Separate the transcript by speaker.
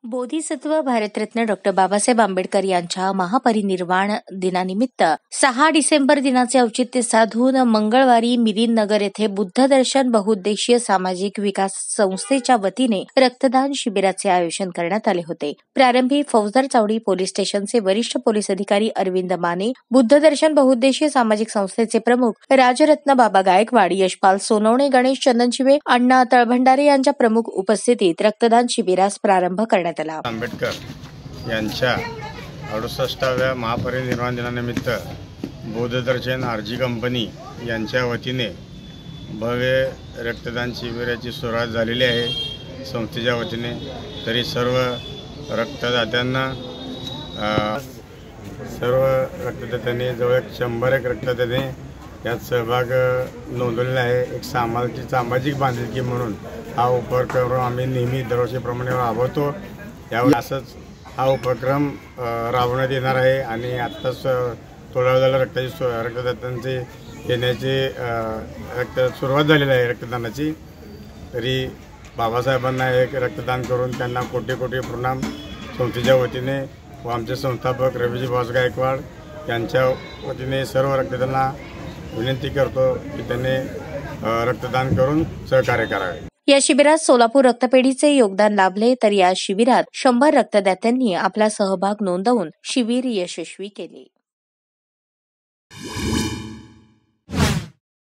Speaker 1: बोधिसत्व भारतरत्न डॉ. बाबासाहेब आंबेडकर यांच्या महापरिनिर्वाण दिनानिमित्त 6 डिसेंबर दिनाचे औचित्य साधून मंगळवारी मिलिंद नगर येथे बुद्ध दर्शन बहुउद्देशीय सामाजिक विकास संस्थेच्या वतीने रक्तदान शिबिराचे आयोजन करण्यात आले होते. प्रारंभी फौजदार चावडी पोलीस स्टेशनचे वरिष्ठ पोलीस अधिकारी अरविंद माने, बुद्ध दर्शन बहुउद्देशीय सामाजिक संस्थेचे प्रमुख राजरत्न बाबा गायकवाड, यशपाल सोनवणे, गणेश चंदनशिवे, अण्णा तळभंडारे यांच्या प्रमुख उपस्थितीत रक्तदान शिबिरास प्रारंभ करण्यात आला.
Speaker 2: आंबेडकर यांच्या 68व्या महापरिनिर्वाण दिनानिमित्त बौद्धदर्शन आरजी कंपनी यांच्या वतीने भव्य रक्तदान शिबिराची सुरुवात झालेली आहे. संस्थेच्या वतीने तरी सर्व रक्तदात्यांनी जवळ 100 रक्तदात्यांनी यात सहभाग नोंदवलेला आहे. एक सामाजिक बांधिलकी म्हणून हा उपक्रम आम्ही नेहमी दरवर्षीप्रमाणे राबवतो. यावेळी असंच हा उपक्रम राबवण्यात येणार आहे आणि आत्ताच थोड्या वेळेला रक्तदात्यांचे येण्याची सुरुवात झालेली आहे रक्तदानाची. तरी बाबासाहेबांना एक रक्तदान करून त्यांना कोटी कोटी प्रणाम संस्थेच्या वतीने व आमचे संस्थापक रवीजी बॉस गायकवाड यांच्या वतीने सर्व रक्तदात्यांना विनंती करतो की त्यांनी रक्तदान करून सहकार्य करावे.
Speaker 1: या शिबिरात सोलापूर रक्तपेढीचे योगदान लाभले, तर या शिबिरात 100 रक्तदात्यांनी आपला सहभाग नोंदवून शिबिर यशस्वी केले.